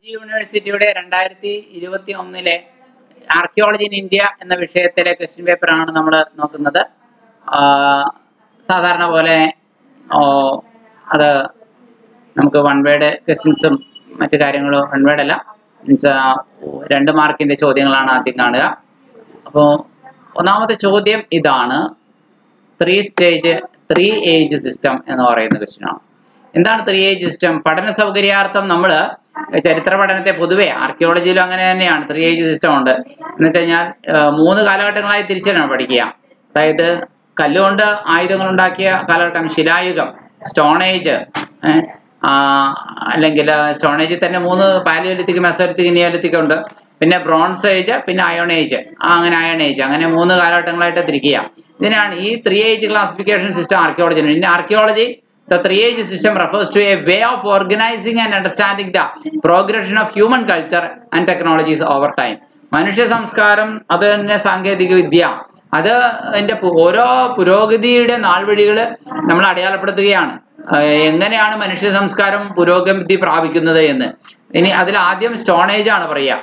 MG യൂണിവേഴ്സിറ്റിയുടെ 2021 archaeology in India എന്ന വിഷയത്തിലെ ക്വസ്റ്റ്യൻ പേപ്പറാണ് നമ്മൾ നോക്കുന്നത്. സാധാരണ പോലെ അത് നമുക്ക് വൺ വേർഡ് ക്വസ്റ്റ്യൻസും മറ്റു കാര്യങ്ങളും വൺ വേർഡ് അല്ല, മീൻസ് 2 മാർക്കിന്റെ ചോദ്യങ്ങളാണ് ആദ്യം കാണുക. അപ്പോൾ ഒന്നാമത്തെ ചോദ്യം ഇതാണ്, 3 ഏജ് സിസ്റ്റം എന്ന് പറയുന്ന ക്വസ്റ്റ്യൻ ആണ്. എന്താണ് 3 ഏജ് സിസ്റ്റം? പഠന സൗകര്യാർത്ഥം നമ്മൾ ചരിത്ര പഠനത്തെ പൊതുവെ ആർക്കിയോളജിയിലും അങ്ങനെ തന്നെയാണ്, 3 ഏജ് സിസ്റ്റം ഉണ്ട്. എന്ന് വെച്ച് കഴിഞ്ഞാൽ 3 കാലഘട്ടങ്ങളായി തിരിച്ചാണ് പഠിക്കുക. അതായത് കല്ലുകൊണ്ട് ആയുധങ്ങൾ ഉണ്ടാക്കിയ കാലഘട്ടം ശിലായുഗം, സ്റ്റോൺ ഏജ്, അല്ലെങ്കിൽ സ്റ്റോൺ ഏജിൽ തന്നെ 3 പാലിയോലിത്തിക്, മെസോലിത്തിക്, നിയോലിത്തിക് ഉണ്ട്. പിന്നെ ബ്രോൺസ് ഏജ്, പിന്നെ അയോൺ ഏജ്, അങ്ങനെ അയൺ ഏജ്, അങ്ങനെ 3 കാലഘട്ടങ്ങളായിട്ട് തിരിക്കുക. ഇതിനാണ് ഈ 3 age classification system archaeology. In archaeology the 3 age system refers to a way of organizing and understanding the progression of human culture and technologies over time. മനുഷ്യ സംസ്കാരം, അത് തന്നെ സാങ്കേതിക വിദ്യ, അത് അതിന്റെ ഓരോ പുരോഗതിയുടെ നാൾവഴികൾ നമ്മൾ അടയാളപ്പെടുത്തുകയാണ്. എങ്ങനെയാണ് മനുഷ്യ സംസ്കാരം പുരോഗതി പ്രാപിക്കുന്നത് എന്ന്. ഇനി അതിൽ ആദ്യം സ്റ്റോൺ ഏജ് ആണ് പറയുക.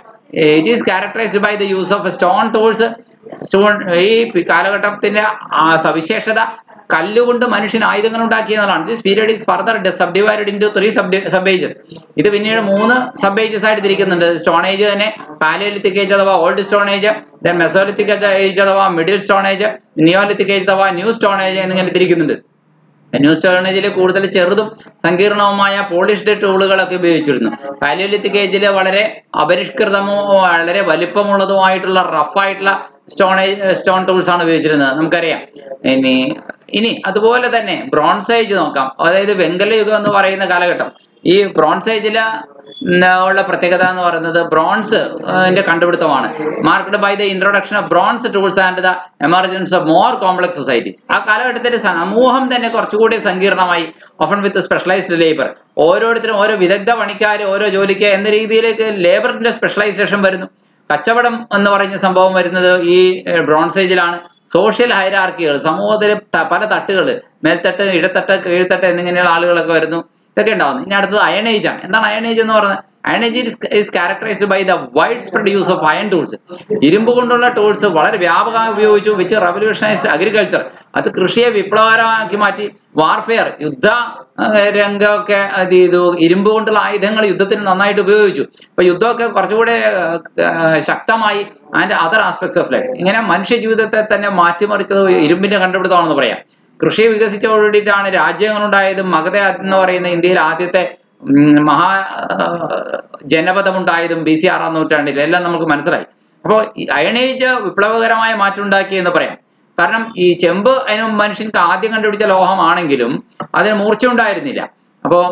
It is characterised by the use of stone tools. ഈ കാലഘട്ടത്തിന്റെ സവിശേഷത കല്ലുകൊണ്ട് മനുഷ്യൻ ആയുധങ്ങൾ ഉണ്ടാക്കിയതാണ്. This period is further subdivided into 3 sub ages. ഇത് പിന്നീട് 3 സബ് ഏജസ് ആയിട്ട് തിരിക്കുന്നുണ്ട്. സ്റ്റോൺ ഏജ് തന്നെ പാലിയോലിത്തിക് ഏജ് അഥവാ old stone age, then mesolithic age അഥവാ middle stone age, neolithic age അഥവാ ന്യൂ സ്റ്റോൺ ഏജ് എന്നിങ്ങനെ തിരിക്കുന്നുണ്ട്. ന്യൂ സ്റ്റോൺ ഏജിൽ കൂടുതൽ ചെറുതും സങ്കീർണവുമായ പോളിഷ്ഡ് ടൂളുകളൊക്കെ ഉപയോഗിച്ചിരുന്നു. പാലിയോലിത്തിക് ഏജിൽ വളരെ അപരിഷ്കൃതമോ വളരെ വലിപ്പമുള്ളതുമായിട്ടുള്ള റഫായിട്ടുള്ള സ്റ്റോൺ ടൂൾസ് ആണ് ഉപയോഗിച്ചിരുന്നത്, നമുക്കറിയാം. ഇനി അതുപോലെ തന്നെ ബ്രോൺസ് ഏജ് നോക്കാം. അതായത് വെങ്കലയുഗം എന്ന് പറയുന്ന കാലഘട്ടം. ഈ ബ്രോൺസ് ഏജില് ഉള്ള പ്രത്യേകത എന്ന് പറയുന്നത് ബ്രോൺസ് കണ്ടുപിടുത്തമാണ്. Marked by the introduction of bronze tools and the emergence of more complex societies. ആ കാലഘട്ടത്തിൽ സമൂഹം തന്നെ കുറച്ചുകൂടി സങ്കീർണമായി, ഓഫൺ വിത്ത് സ്പെഷ്യലൈസ്ഡ് ലേബർ. ഓരോരുത്തരും ഓരോ വിദഗ്ധ പണിക്കാർ, ഓരോ ജോലിക്ക് എന്ന രീതിയിലേക്ക് ലേബറിന്റെ സ്പെഷ്യലൈസേഷൻ വരുന്നു. കച്ചവടം എന്ന് പറയുന്ന സംഭവം വരുന്നത് ഈ ബ്രോൺസ് ഏജിലാണ്. സോഷ്യൽ ഹൈറാർക്കികൾ, സമൂഹത്തിൽ പല തട്ടുകൾ, മേൽത്തട്ട്, ഇടത്തട്ട്, കീഴ്ത്തട്ട് എന്നിങ്ങനെയുള്ള ആളുകളൊക്കെ വരുന്നു. ഇതൊക്കെ ഉണ്ടാവുന്നു. ഇനി അടുത്തത് അയൺ ഏജ് ആണ്. എന്താണ് അയൺ ഏജ് എന്ന് പറയുന്നത്? Iron age is characterised by the widespread use of iron tools. ഇരുമ്പ് കൊണ്ടുള്ള ടൂൾസ് വളരെ വ്യാപകമായി ഉപയോഗിച്ചു. Which revolutionised agriculture. അത് കൃഷിയെ വിപ്ലവകരമാക്കി മാറ്റി. വാർഫെയർ, യുദ്ധ രംഗമൊക്കെ അത് ചെയ്തു. ഇരുമ്പ് കൊണ്ടുള്ള ആയുധങ്ങൾ യുദ്ധത്തിന് നന്നായിട്ട് ഉപയോഗിച്ചു. അപ്പൊ യുദ്ധമൊക്കെ കുറച്ചുകൂടെ ശക്തമായി. And other aspects of life. ഇങ്ങനെ മനുഷ്യ ജീവിതത്തെ തന്നെ മാറ്റിമറിച്ചത് ഇരുമ്പിന്റെ കണ്ടുപിടുത്തമാണെന്ന് പറയാം. കൃഷി വികസിച്ചോടിയിട്ടാണ് രാജ്യങ്ങളുണ്ടായതും. മഗധ എന്ന് പറയുന്ന ഇന്ത്യയിൽ ആദ്യത്തെ ജനപദമുണ്ടായതും BC 6-ാം നൂറ്റാണ്ടിൽ എല്ലാം നമുക്ക് മനസ്സിലായി. അപ്പോൾ അയൺ ഏജ് വിപ്ലവകരമായ മാറ്റം ഉണ്ടാക്കി എന്ന് പറയാം. കാരണം ഈ ചെമ്പ് അതിന് മനുഷ്യർക്ക് ആദ്യം കണ്ടുപിടിച്ച ലോഹമാണെങ്കിലും അതിന് മൂർച്ച ഉണ്ടായിരുന്നില്ല. അപ്പോൾ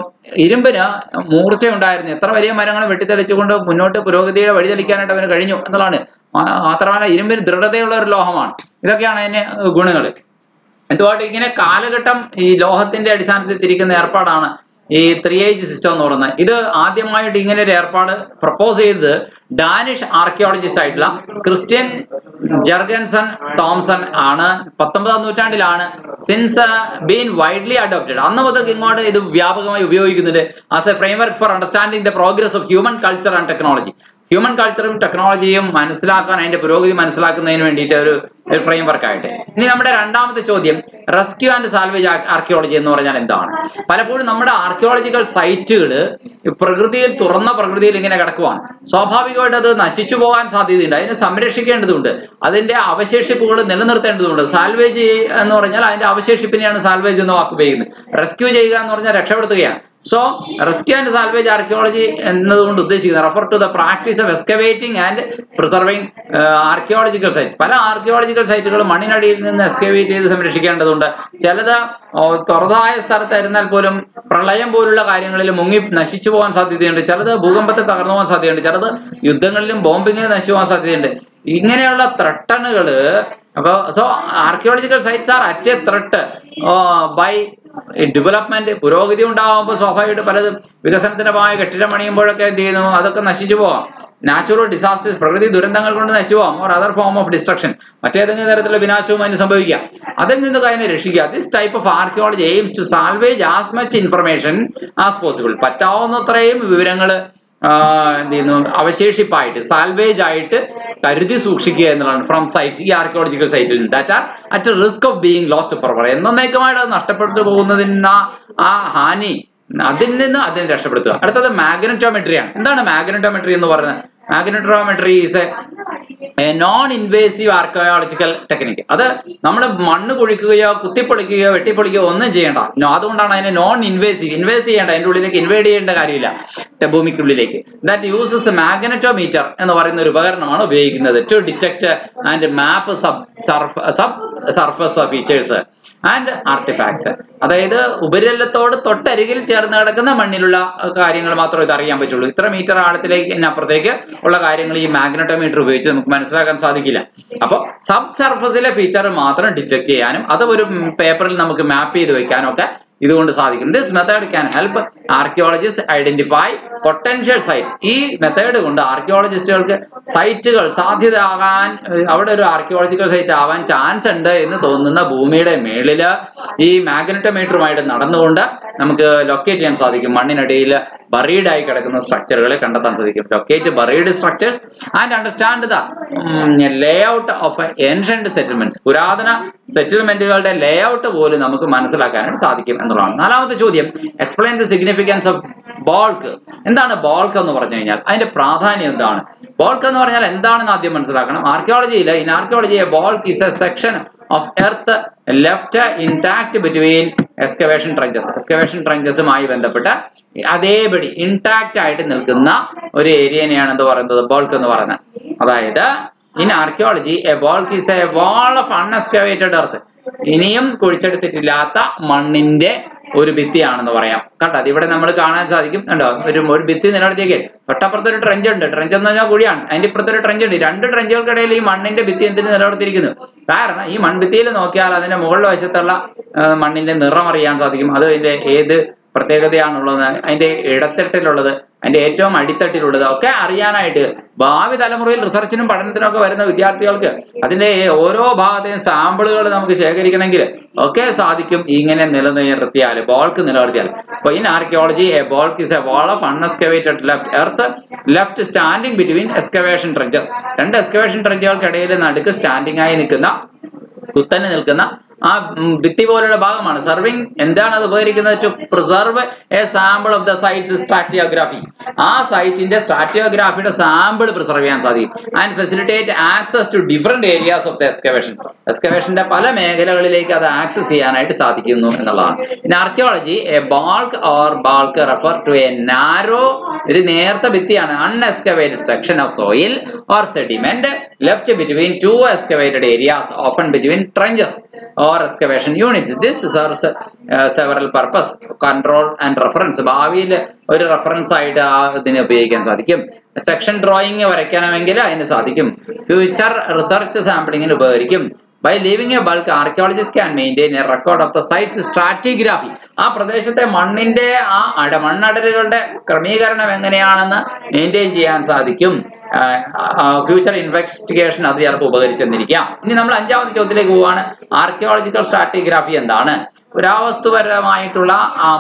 ഇരുമ്പിന് മൂർച്ച ഉണ്ടായിരുന്നു. എത്ര വലിയ മരങ്ങൾ വെട്ടിത്തെളിച്ചുകൊണ്ട് മുന്നോട്ട് പുരോഗതിയുടെ വഴിതെളിക്കാനായിട്ട് അവന് കഴിഞ്ഞു എന്നുള്ളതാണ്. മാത്രമല്ല ഇരുമ്പിന് ദൃഢതയുള്ള ഒരു ലോഹമാണ്. ഇതൊക്കെയാണ് അതിന് ഗുണങ്ങൾ. എന്തുകൊണ്ട് ഇങ്ങനെ കാലഘട്ടം ഈ ലോഹത്തിന്റെ അടിസ്ഥാനത്തിൽ തിരിക്കുന്ന ഏർപ്പാടാണ് ഈ 3 ഏജ് സിസ്റ്റം എന്ന് പറയുന്നത്. ഇത് ആദ്യമായിട്ട് ഇങ്ങനെ ഒരു ഏർപ്പാട് പ്രപ്പോസ് ചെയ്തത് ഡാനിഷ് ആർക്കിയോളജിസ്റ്റ് ആയിട്ടുള്ള ക്രിസ്ത്യൻ ജർഗൻസൺ തോംസൺ ആണ്. 19-ാം നൂറ്റാണ്ടിലാണ് സിൻസ് ബീൻ വൈഡ്ലി അഡോപ്റ്റഡ്. അന്ന് മുതൽ ഇങ്ങോട്ട് ഇത് വ്യാപകമായി ഉപയോഗിക്കുന്നുണ്ട് as A framework for understanding the progress of human culture and technology. Human കൾച്ചറും ടെക്നോളജിയും മനസ്സിലാക്കാൻ, അതിന്റെ പുരോഗതി മനസ്സിലാക്കുന്നതിന് വേണ്ടിയിട്ട് ഒരു ഫ്രെയിം വർക്കായിട്ട്. ഇനി നമ്മുടെ രണ്ടാമത്തെ ചോദ്യം, റെസ്ക്യൂ ആൻഡ് സാൽവേജ് ആർക്കിയോളജി എന്ന് പറഞ്ഞാൽ എന്താണ്? പലപ്പോഴും നമ്മുടെ ആർക്കിയോളജിക്കൽ സൈറ്റുകൾ പ്രകൃതിയിൽ, തുറന്ന പ്രകൃതിയിൽ ഇങ്ങനെ കിടക്കുവാണ്. സ്വാഭാവികമായിട്ട് അത് നശിച്ചു പോകാൻ സാധ്യതയുണ്ട്. അതിനെ സംരക്ഷിക്കേണ്ടതുണ്ട്. അതിന്റെ അവശേഷിപ്പുകൾ നിലനിർത്തേണ്ടതുണ്ട്. സാൽവേജ് എന്ന് പറഞ്ഞാൽ അതിന്റെ അവശേഷിപ്പിനെയാണ് സാൽവേജ് എന്ന വാക്ക് ഉപയോഗിക്കുന്നത്. റെസ്ക്യൂ ചെയ്യുക എന്ന് പറഞ്ഞാൽ രക്ഷപ്പെടുത്തുകയാണ്. So rescue and salvage archaeology എന്നതുകൊണ്ട് ഉദ്ദേശിക്കുന്നത് refer to the practice of excavating and preserving archaeological site. പല ആർക്കിയോളജിക്കൽ സൈറ്റുകളും മണ്ണിനടിയിൽ നിന്ന് എക്സ്കവേറ്റ് ചെയ്ത് സംരക്ഷിക്കേണ്ടതുണ്ട്. ചിലത് തുറതായ സ്ഥലത്തായിരുന്നാൽ പോലും പ്രളയം പോലുള്ള കാര്യങ്ങളിൽ മുങ്ങി നശിച്ചു പോകാൻ സാധ്യതയുണ്ട്. ചിലത് ഭൂകമ്പത്തിൽ തകർന്നു പോകാൻ സാധ്യതയുണ്ട്. ചിലത് യുദ്ധങ്ങളിലും ബോംബിങ്ങിലും നശിച്ചു പോകാൻ സാധ്യതയുണ്ട്. ഇങ്ങനെയുള്ള ത്രട്ടണുകള് അപ്പോൾ archaeological sites are at a threat by development. പുരോഗതി ഉണ്ടാകുമ്പോൾ സ്വാഭാവികമായിട്ട് പലതും വികസനത്തിനുമായ കെട്ടിടം പണിയുമ്പോഴൊക്കെ എന്ത് ചെയ്യുന്നു, അതൊക്കെ നശിച്ചു പോവാം. നാച്ചുറൽ ഡിസാസ്റ്റേഴ്സ്, പ്രകൃതി ദുരന്തങ്ങൾ കൊണ്ട് നശിച്ചു പോവാം. Or other form of destruction, മറ്റേതെങ്കിലും തരത്തിലുള്ള വിനാശവും അതിന് സംഭവിക്കാം. അതിൽ നിന്നൊക്കെ അതിനെ രക്ഷിക്കുക. This type of archaeology aims to salvage as much information as possible. പറ്റാവുന്നത്രയും വിവരങ്ങൾ എന്ത് ചെയ്യുന്നു, അവശേഷിപ്പായിട്ട് സാൽവേജ് ആയിട്ട് കരുതി സൂക്ഷിക്കുക എന്നുള്ളതാണ്. ഫ്രം സൈറ്റ്സ്, ഈ ആർക്കിയോളജിക്കൽ സൈറ്റിൽ നിന്ന് that are at risk of being lost forever, എന്നേക്കുമായിട്ട് അത് നഷ്ടപ്പെട്ടു പോകുന്നതിന് ആ ഹാനി അതിൽ നിന്ന് അതിനെ രക്ഷപ്പെടുത്തുക. അടുത്തത് മാഗ്നറ്റോമെട്രി ആണ്. എന്താണ് മാഗ്നറ്റോമെട്രി എന്ന് പറയുന്നത്? Magnetometry is a non invasive archaeological technique. അത് നമ്മൾ മണ്ണ് കുഴിക്കുകയോ കുത്തിപ്പൊളിക്കുകയോ വെട്ടിപ്പൊളിക്കുകയോ ഒന്നും ചെയ്യേണ്ട. അതുകൊണ്ടാണ് അതിനെ നോൺ ഇൻവേസീവ്. ഇൻവേസ് ചെയ്യേണ്ട, അതിൻ്റെ ഉള്ളിലേക്ക് ഇൻവേഡ് ചെയ്യേണ്ട കാര്യമില്ല ഭൂമിക്കുള്ളിലേക്ക്. ദാറ്റ് യൂസസ് മാഗ്നറ്റോമീറ്റർ എന്ന് പറയുന്ന ഒരു ഉപകരണമാണ് ഉപയോഗിക്കുന്നത് to detect and map surface features and artefacts. അതായത് ഉപരിതലത്തോട് തൊട്ടരികിൽ ചേർന്ന് കിടക്കുന്ന മണ്ണിലുള്ള കാര്യങ്ങൾ മാത്രമേ ഇത് അറിയാൻ പറ്റുള്ളൂ. ഇത്ര മീറ്റർ ആഴത്തിലേക്ക് അപ്പുറത്തേക്ക് ഉള്ള കാര്യങ്ങൾ ഈ മാഗ്നറ്റോമീറ്റർ ഉപയോഗിച്ച് നമുക്ക് മനസ്സിലാക്കാൻ സാധിക്കില്ല. അപ്പോൾ സബ് സർഫസിലെ ഫീച്ചർ മാത്രം ഡിറ്റക്ട് ചെയ്യാനും അത് ഒരു പേപ്പറിൽ നമുക്ക് മാപ്പ് ചെയ്ത് വെക്കാനും ഒക്കെ ഇതുകൊണ്ട് സാധിക്കും. This method can help archaeologist identify potential sites. ഈ മെത്തേഡ് കൊണ്ട് ആർക്കിയോളജിസ്റ്റുകൾക്ക് സൈറ്റുകൾ സാധ്യത ആകാൻ, അവിടെ ഒരു ആർക്കിയോളജിക്കൽ സൈറ്റ് ആവാൻ ചാൻസ് ഉണ്ട് എന്ന് തോന്നുന്ന ഭൂമിയുടെ മേളില് ഈ മാഗ്നറ്റോമീറ്ററുമായിട്ട് നടന്നുകൊണ്ട് നമുക്ക് ലൊക്കേറ്റ് ചെയ്യാൻ സാധിക്കും. മണ്ണിനടിയിൽ ബറീഡ് ആയി കിടക്കുന്ന സ്ട്രക്ചറുകളെ കണ്ടെത്താൻ സാധിക്കും. Locate buried structures and understand the layout of ancient settlements. പുരാതന സെറ്റിൽമെന്റുകളുടെ ലേഔട്ട് പോലും നമുക്ക് മനസ്സിലാക്കാനായിട്ട് സാധിക്കും എന്നുള്ളതാണ്. നാലാമത്തെ ചോദ്യം, എക്സ്പ്ലെയിൻ ദി സിഗ്നിഫിക്കൻസ് ഓഫ് ബോൾക്ക്. എന്താണ് ബോൾക്ക് എന്ന് പറഞ്ഞു കഴിഞ്ഞാൽ അതിന്റെ പ്രാധാന്യം എന്താണ്? ബോൾക്ക് എന്ന് പറഞ്ഞാൽ എന്താണെന്ന് ആദ്യം മനസ്സിലാക്കണം. ആർക്കിയോളജിയിൽ in archaeology balk is a section of earth left intact between excavation trenches. Excavation ട്രഞ്ചസുമായി ബന്ധപ്പെട്ട് അതേപടി ഇൻടാക്ട് ആയിട്ട് നിൽക്കുന്ന ഒരു ഏരിയനെയാണ് എന്ത് പറയുന്നത്? ബോൾക്ക് എന്ന് പറയുന്നത്. അതായത് in archaeology A ബോൾക്ക് is A wall of അൺഎക്സ്കവേറ്റഡ് earth. ഇനിയും കുഴിച്ചെടുത്തിട്ടില്ലാത്ത മണ്ണിന്റെ ഒരു ഭിത്തിയാണെന്ന് പറയാം. കണ്ടോ, അത് ഇവിടെ നമ്മൾ കാണാൻ സാധിക്കും. കണ്ടോ, ഒരു ഭിത്തി നിലനിർത്തിയേക്ക് തൊട്ടപ്പുറത്തൊരു ട്രെഞ്ച് ഉണ്ട്. ട്രെഞ്ച് എന്ന് പറഞ്ഞാൽ കുഴിയാണ്. അതിന്റെ ഇപ്പുറത്തൊരു ട്രെഞ്ച് ഉണ്ട്. രണ്ട് ട്രെഞ്ചുകൾക്കിടയിൽ ഈ മണ്ണിന്റെ ഭിത്തി എന്തിന് നിലനിർത്തിയിരിക്കുന്നു? കാരണം ഈ മൺഭിത്തിയിൽ നോക്കിയാൽ അതിന്റെ മുകളിൽ വശത്തുള്ള മണ്ണിന്റെ നിറം അറിയാൻ സാധിക്കും. അത് അതിന്റെ ഏത് പ്രത്യേകതയാണുള്ളത്, അതിന്റെ ഇടത്തട്ടിലുള്ളത്, അതിന്റെ ഏറ്റവും അടിത്തട്ടിലുള്ളത് ഒക്കെ അറിയാനായിട്ട് ഭാവി തലമുറയിൽ റിസർച്ചിനും പഠനത്തിനും ഒക്കെ വരുന്ന വിദ്യാർത്ഥികൾക്ക് അതിന്റെ ഓരോ ഭാഗത്തെയും സാമ്പിളുകൾ നമുക്ക് ശേഖരിക്കണമെങ്കിൽ ഒക്കെ സാധിക്കും ഇങ്ങനെ നിലനിർത്തിയാൽ, ബോൾക്ക് നിലനിർത്തിയാൽ. അപ്പൊ in archaeology A ബോൾക്ക് is A wall of അൺഎക്സ്കവേറ്റഡ് left earth left standing between excavation trenches. രണ്ട് എക്സ്കവേഷൻ ട്രെഞ്ചുകൾക്കിടയിൽ നടുക്ക് സ്റ്റാൻഡിംഗ് ആയി നിൽക്കുന്ന, കുത്തനെ നിൽക്കുന്ന ആ ഭിത്തി പോലുള്ള ഭാഗമാണ്. സർവിങ് എന്താണ് അത് ഉപകരിക്കുന്നത്? To preserve a sample of the site's stratigraphy. ആ സൈറ്റിന്റെ സ്ട്രാറ്റിയോഗ്രാഫിയുടെ സാമ്പിൾ പ്രിസർവ് ചെയ്യാൻ സാധിക്കും. And facilitate access to different areas of the excavation. എക്സ്കവേഷന്റെ പല മേഖലകളിലേക്ക് അത് ആക്സസ് ചെയ്യാനായിട്ട് സാധിക്കുന്നു എന്നുള്ളതാണ്. In archaeology a balk or balk refer to a narrow, ഒരു നേർത്ത ഭിത്തിയാണ്, unexcavated section of soil or sediment left between two excavated areas, often between trenches or excavation units. This serves several purpose, control and reference. ഭാവിയിൽ ഒരു reference ആയിട്ട് ഇതിനെ ഉപയോഗിക്കാൻ സാധിക്കും. Section drawing വരയ്ക്കണമെങ്കിൽ അതിന് സാധിക്കും. ഫ്യൂച്ചർ റിസർച്ച് സാമ്പിളിങ്ങിന് ഉപകരിക്കും. By leaving a bulk, archaeologists can maintain a record of the site's stratigraphy. ആ പ്രദേശത്തെ മണ്ണിന്റെ മണ്ണടലുകളുടെ ക്രമീകരണം എങ്ങനെയാണെന്ന് മെയിൻറ്റെയിൻ ചെയ്യാൻ സാധിക്കും. ഫ്യൂച്ചർ ഇൻവെസ്റ്റിഗേഷൻ അത് ചിലപ്പോൾ ഉപകരിച്ചെന്നിരിക്കാം. ഇനി നമ്മൾ അഞ്ചാമത്തെ ചോദ്യത്തിലേക്ക് പോവുകയാണ്. ആർക്കിയോളജിക്കൽ സ്ട്രാറ്റിഗ്രാഫി എന്താണ്? പുരാവസ്തുപരമായിട്ടുള്ള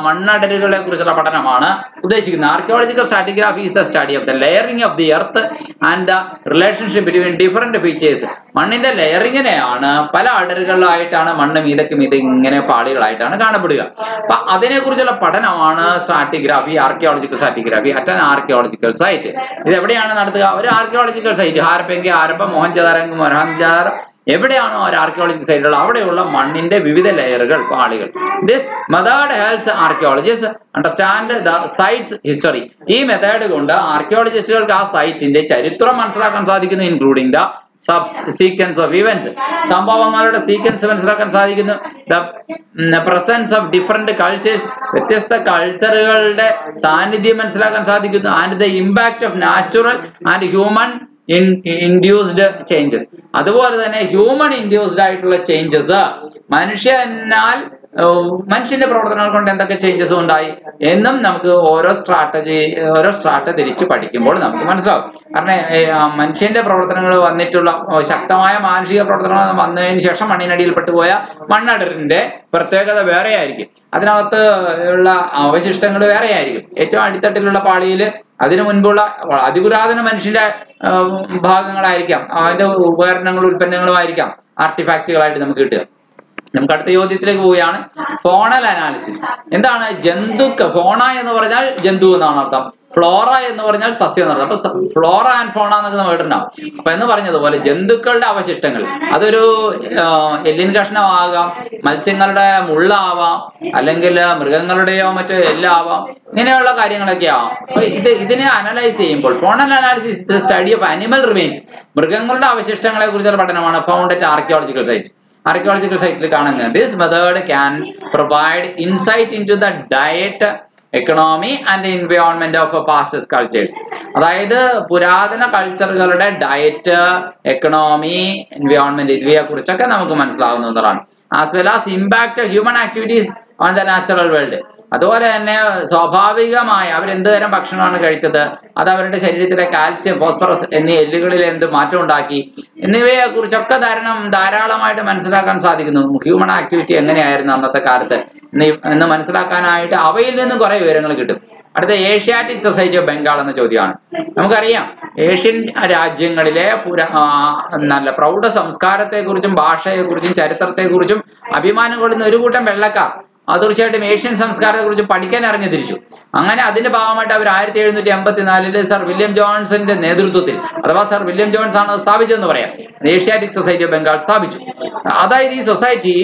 മണ്ണടലുകളെ കുറിച്ചുള്ള പഠനമാണ് ഉദ്ദേശിക്കുന്നത്. Archaeological stratigraphy is the study of the layering of the earth and the relationship between different features. മണ്ണിന്റെ ലെയറിങ്ങിനെയാണ്, പല അടരുകളിലായിട്ടാണ് മണ്ണ് മീതക്കും ഇത് ഇങ്ങനെ പാളികളായിട്ടാണ് കാണപ്പെടുക. അപ്പൊ അതിനെക്കുറിച്ചുള്ള പഠനമാണ് stratigraphy, archaeological stratigraphy at an archaeological site. ഇത് എവിടെയാണ് നടത്തുക? ഒരു ആർക്കിയോളജിക്കൽ സൈറ്റ്, ഹാരപ്പെങ്കി, ഹാരപ്പ, മോഹൻജദാരോ, മൊഹൻജദാരോ, എവിടെയാണോ ഒരു ആർക്കിയോളജിക്കൽ സൈറ്റുകൾ അവിടെയുള്ള മണ്ണിന്റെ വിവിധ ലെയറുകൾ, പാളികൾ. This method helps archaeologist understand the site's history. ഈ മെത്തേഡ് കൊണ്ട് ആർക്കിയോളജിസ്റ്റുകൾക്ക് ആ സൈറ്റിന്റെ ചരിത്രം മനസ്സിലാക്കാൻ സാധിക്കുന്നു. Including the sequence of events, സംഭവങ്ങളുടെ സീക്വൻസ് മനസ്സിലാക്കാൻ സാധിക്കുന്നു. The presence of different cultures, വ്യത്യസ്ത കൾച്ചറുകളുടെ സാന്നിധ്യം മനസ്സിലാക്കാൻ സാധിക്കുന്നു. And the impact of natural and human induced changes. അതുപോലെ തന്നെ ഹ്യൂമൻ ഇൻഡ്യൂസ്ഡ് ആയിട്ടുള്ള ചേഞ്ചസ്, മനുഷ്യനാൽ മനുഷ്യന്റെ പ്രവർത്തനങ്ങൾ കൊണ്ട് എന്തൊക്കെ ചേഞ്ചസ് ഉണ്ടായി എന്നും നമുക്ക് ഓരോ സ്ട്രാറ്റ തിരിച്ച് പഠിക്കുമ്പോൾ നമുക്ക് മനസ്സിലാവും. കാരണം മനുഷ്യന്റെ പ്രവർത്തനങ്ങൾ വന്നിട്ടുള്ള ശക്തമായ മാനുഷിക പ്രവർത്തനങ്ങൾ വന്നതിന് ശേഷം മണ്ണിനടിയിൽ പെട്ടുപോയ മണ്ണടരിന്റെ പ്രത്യേകത വേറെ ആയിരിക്കും. അതിനകത്ത് ഉള്ള അവശിഷ്ടങ്ങൾ വേറെ ആയിരിക്കും. ഏറ്റവും അടിത്തട്ടിലുള്ള പാളിയിൽ അതിനു മുൻപുള്ള അതിപുരാതന മനുഷ്യന്റെ ഭാഗങ്ങളായിരിക്കാം, അതിന്റെ ഉപകരണങ്ങളും ഉൽപ്പന്നങ്ങളും ആയിരിക്കാം ആർട്ടിഫാക്റ്റുകളായിട്ട് നമുക്ക് കിട്ടുക. നമുക്ക് അടുത്ത ചോദ്യത്തിലേക്ക് പോവുകയാണ്. ഫോണൽ അനാലിസിസ് എന്താണ്? ഫോണ എന്ന് പറഞ്ഞാൽ ജന്തു എന്നാണ് അർത്ഥം, ഫ്ലോറ എന്ന് പറഞ്ഞാൽ സസ്യം എന്നാണ്. അപ്പൊ ഫ്ലോറ ആൻഡ് ഫോണ എന്നൊക്കെ നമ്മൾ കേട്ടിട്ടുണ്ടാവും. അപ്പൊ എന്ന് പറഞ്ഞതുപോലെ ജന്തുക്കളുടെ അവശിഷ്ടങ്ങൾ, അതൊരു എല്ലിൻ കഷ്ണമാകാം, മത്സ്യങ്ങളുടെ മുള്ളാവാം, അല്ലെങ്കിൽ മൃഗങ്ങളുടെയോ മറ്റോ എല്ലാവാം, ഇങ്ങനെയുള്ള കാര്യങ്ങളൊക്കെ ആവാം. അപ്പൊ ഇതിനെ അനലൈസ് ചെയ്യുമ്പോൾ faunal analysis the study of animal remains, മൃഗങ്ങളുടെ അവശിഷ്ടങ്ങളെ കുറിച്ചുള്ള പഠനമാണ് found at archaeological site. Archaeological സൈറ്റിൽ കാണുന്നത്. This method can provide insight into the diet, economy and environment of past cultures. അതായത് പുരാതന കൾച്ചറുകളുടെ ഡയറ്റ്, എക്കണോമി, എൻവയോൺമെന്റ് ഇവയെ കുറിച്ചൊക്കെ നമുക്ക് മനസ്സിലാവുന്നതാണ്. As well as impact human activities on the natural world. അതുപോലെ തന്നെ സ്വാഭാവികമായി അവരെന്ത് തരം ഭക്ഷണമാണ് കഴിച്ചത്, അത് അവരുടെ ശരീരത്തിലെ കാൽസ്യം, ഫോസ്ഫറസ് എന്നീ എല്ലുകളിൽ എന്ത് മാറ്റം ഉണ്ടാക്കി എന്നിവയെ കുറിച്ചൊക്കെ ധാരാളമായിട്ട് മനസ്സിലാക്കാൻ സാധിക്കുന്നു. ഹ്യൂമൻ ആക്ടിവിറ്റി എങ്ങനെയായിരുന്നു അന്നത്തെ കാലത്ത് എന്ന് മനസ്സിലാക്കാനായിട്ട് അവയിൽ നിന്നും കുറെ വിവരങ്ങൾ കിട്ടും. അടുത്ത ഏഷ്യാറ്റിക് സൊസൈറ്റി ഓഫ് ബംഗാൾ എന്ന ചോദ്യമാണ്. നമുക്കറിയാം ഏഷ്യൻ രാജ്യങ്ങളിലെ നല്ല പ്രൗഢ സംസ്കാരത്തെക്കുറിച്ചും ഭാഷയെക്കുറിച്ചും ചരിത്രത്തെക്കുറിച്ചും അഭിമാനം കൊള്ളുന്ന ഒരു കൂട്ടം വെള്ളക്കാർ തീർച്ചയായിട്ടും ഏഷ്യൻ സംസ്കാരത്തെക്കുറിച്ച് പഠിക്കാൻ ഇറങ്ങി തിരിച്ചു. അങ്ങനെ അതിന്റെ ഭാഗമായിട്ട് അവർ 1784 സർ വില്യം ജോൺസിന്റെ നേതൃത്വത്തിൽ, അഥവാ സർ വില്യം ജോൺസ് ആണ് സ്ഥാപിച്ചതെന്ന് പറയാം, ഏഷ്യാറ്റിക് സൊസൈറ്റി ഓഫ് ബംഗാൾ സ്ഥാപിച്ചു. അതായത് ഈ സൊസൈറ്റി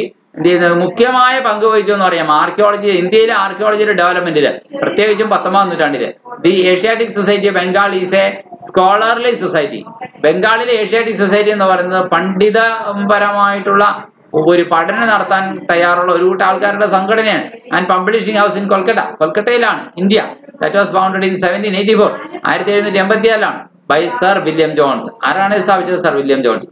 മുഖ്യമായ പങ്ക് വഹിച്ചു എന്ന് പറയാം ഇന്ത്യയിലെ ആർക്കിയോളജിയുടെ ഡെവലപ്മെന്റിൽ, പ്രത്യേകിച്ചും 19ാം നൂറ്റാണ്ടില്. The Asiatic society of Bengal is a scholarly society. ബംഗാളിലെ ഏഷ്യാറ്റിക് സൊസൈറ്റി എന്ന് പറയുന്നത് പണ്ഡിതപരമായിട്ടുള്ള ഒരു പഠനം നടത്താൻ തയ്യാറുള്ള ഒരു കൂട്ടം ആൾക്കാരുടെ സംഘടനയാണ്. ആൻഡ് പബ്ലിഷിംഗ് ഹൗസ് ഇൻ കൊൽക്കട്ടയിലാണ്, India. That was founded in 1784, 1784 by sir William Jones. ആരാണ് സ്ഥാപിച്ചത്? Sir William Jones.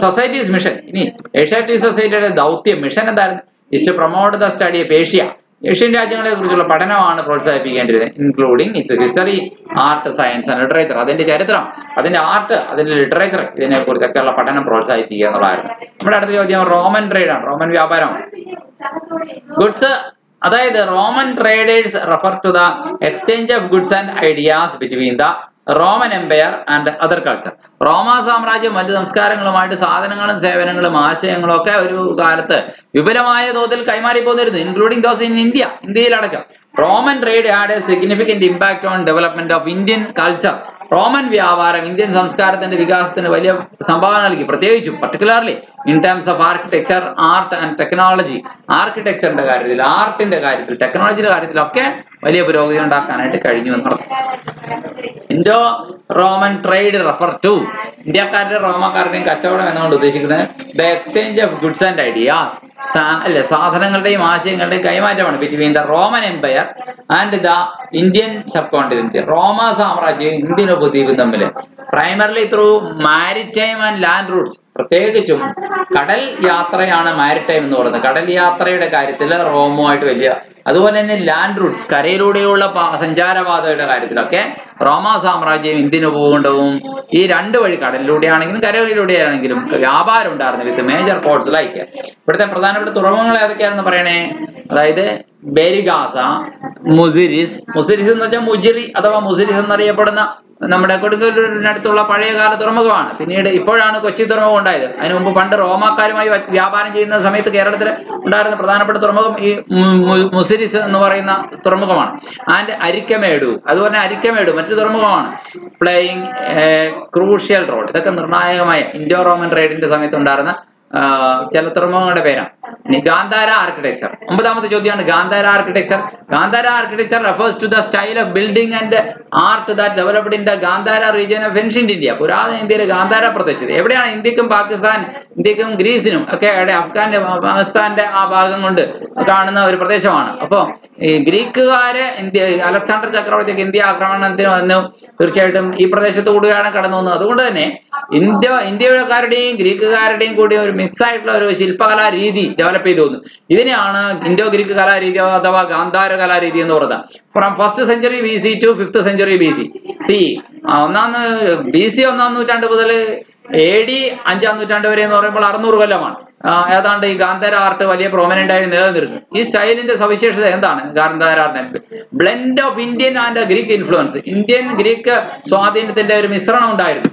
Society's mission, ഇനി ഏഷ്യാറ്റിക് സൊസൈറ്റിയുടെ ദൗത്യം, മിഷൻ എന്തായിരുന്നു? Is to promote the study of Asian രാജ്യങ്ങളെ കുറിച്ചുള്ള പഠനമാണ് പ്രോത്സാഹിപ്പിക്കേണ്ടത്, including its history, art, science and literature. അതിന്റെ ചരിത്രം, അതിന്റെ ആർട്ട്, അതിന്റെ ലിറ്ററേച്ചർ, ഇതിനെ കുറിച്ചൊക്കെയുള്ള പഠനം പ്രോത്സാഹിപ്പിക്കുക എന്നുള്ളതായിരുന്നു. നമ്മുടെ അടുത്ത ചോദ്യം റോമൻ ട്രേഡാണ്, റോമൻ വ്യാപാരമാണ്. ഗുഡ്സ്, അതായത് Roman traders refer to the exchange of goods and ideas between the Roman empire and other culture. റോമാ സാമ്രാജ്യം മറ്റു സംസ്കാരങ്ങളുമായിട്ട് സാധനങ്ങളും സേവനങ്ങളും ആശയങ്ങളും ഒക്കെ ഒരു കാലത്ത് വിപുലമായ തോതിൽ കൈമാറി പോന്നിരുന്നു, ഇൻക്ലൂഡിംഗ് ദോസ് ഇൻ ഇന്ത്യയിലടക്കം. Roman trade had a significant impact on development of Indian culture. Roman വ്യാപാരം ഇന്ത്യൻ സംസ്കാരത്തിന്റെ വികാസത്തിന് വലിയ സംഭാവന നൽകി, പ്രത്യേകിച്ചും particularly in terms of architecture, art and technology. ആർക്കിടെക്ചറിന്റെ കാര്യത്തിൽ, ആർട്ടിന്റെ കാര്യത്തിൽ, ടെക്നോളജിയുടെ കാര്യത്തിലൊക്കെ വലിയ പുരോഗതി ഉണ്ടാക്കാനായിട്ട് കഴിഞ്ഞു എന്നർത്ഥം. Indo Roman trade refer to, ഇന്ത്യക്കാരുടെയും റോമാക്കാരുടെയും കച്ചവടം എന്നുകൊണ്ട് ഉദ്ദേശിക്കുന്നത് the exchange of goods and ideas, സാധനങ്ങളുടെയും ആശയങ്ങളുടെയും കൈമാറ്റമാണ് between the Roman empire and the Indian subcontinent. റോമാ സാമ്രാജ്യവും ഇന്ത്യൻ ഉപദ്വീപും തമ്മിൽ primarily through maritime and land routes, പ്രത്യേകിച്ചും കടൽ യാത്രയാണ് മാരിടൈം എന്ന് പറയുന്നത്. കടൽ യാത്രയുടെ കാര്യത്തിൽ റോമുമായിട്ട് വലിയ, അതുപോലെ തന്നെ ലാൻഡ് റൂട്ട്സ്, കരയിലൂടെയുള്ള സഞ്ചാരപാതയുടെ കാര്യത്തിലൊക്കെ റോമാ സാമ്രാജ്യം ഇന്ത്യൻ ഉപഭൂഖണ്ഡവും ഈ രണ്ട് വഴി, കടലിലൂടെയാണെങ്കിലും കരയിലൂടെയാണെങ്കിലും വ്യാപാരം ഉണ്ടായിരുന്നു വിത്ത് മേജർ പോർട്സ് ലൈക്ക്. ഇവിടുത്തെ പ്രധാനപ്പെട്ട തുറമുഖങ്ങൾ ഏതൊക്കെയാണെന്ന് പറയണേ. അതായത് ബെരിഗാസ, മുസിരിസ് എന്ന് വെച്ചാൽ മുജിറി അഥവാ മുസിരിസ് എന്നറിയപ്പെടുന്ന നമ്മുടെ കൊടുങ്ങല്ലൂരിനടുത്തുള്ള പഴയകാല തുറമുഖമാണ്. പിന്നീട് ഇപ്പോഴാണ് കൊച്ചി തുറമുഖം ഉണ്ടായത്. അതിനു മുമ്പ് പണ്ട് റോമാക്കാരുമായി വ്യാപാരം ചെയ്യുന്ന സമയത്ത് കേരളത്തിൽ ഉണ്ടായിരുന്ന പ്രധാനപ്പെട്ട തുറമുഖം ഈ മുസിരിസ് എന്ന് പറയുന്ന തുറമുഖമാണ്. ആൻഡ് അരിക്കമേടു, അതുപോലെ അരിക്കമേടു മറ്റൊരു തുറമുഖമാണ്. Playing crucial role. ഇതൊക്കെ നിർണായകമായ ഇൻഡോ റോമൻ ട്രേഡിന്റെ സമയത്ത് ഉണ്ടായിരുന്ന ചില തുറമുഖങ്ങളുടെ പേരാണ്. ഇനി ഗാന്ധാര ആർക്കിടെക്ചർ, 9ാമത്തെ ചോദ്യമാണ് Gandhara architecture. Gandhara architecture refers to the style of building and art that developed in the Gandhara region of ancient India. പുരാതന ഇന്ത്യയിലെ ഗാന്ധാര പ്രദേശത്ത് എവിടെയാണ്? ഇന്ത്യക്കും പാകിസ്ഥാൻ, ഇന്ത്യക്കും ഗ്രീസിനും ഒക്കെ അഫ്ഗാനിസ്ഥാന്റെ ആ ഭാഗം കൊണ്ട് കാണുന്ന ഒരു പ്രദേശമാണ്. അപ്പോൾ ഈ ഗ്രീക്കുകാര് അലക്സാണ്ടർ ചക്രവർത്തിക്ക് ഇന്ത്യ ആക്രമണത്തിന് വന്നു, തീർച്ചയായിട്ടും ഈ പ്രദേശത്ത് കൂടിയാണ് കടന്നു വന്നത്. അതുകൊണ്ട് തന്നെ ഇന്ത്യക്കാരുടെയും ഗ്രീക്കുകാരുടെയും കൂടി ഒരു മിക്സ് ആയിട്ടുള്ള ഒരു ശില്പകലാ രീതി ഡെവലപ്പ് ചെയ്തു വന്നു. ഇതിനെയാണ് ഇൻഡോ ഗ്രീക്ക് കലാരീതി അഥവാ ഗാന്ധാര കലാരീതി എന്ന് പറയുന്നത്. From 1st century BC to 5th century BC. BC 1-ാം നൂറ്റാണ്ട് മുതൽ AD 5-ാം നൂറ്റാണ്ട് വരെ എന്ന് പറയുമ്പോൾ 600 കൊല്ലമാണ്. ഏതാണ്ട് ഈ ഗാന്ധാര ആർട്ട് വലിയ പ്രോമിനന്റ് ആയി നിലനിന്നിരുന്നു. ഈ സ്റ്റൈലിന്റെ സവിശേഷത എന്താണ്? Gandhara art blend of Indian and Greek influence, Indian Greek സ്വാധീനത്തിന്റെ ഒരു മിശ്രണം ഉണ്ടായിരുന്നു.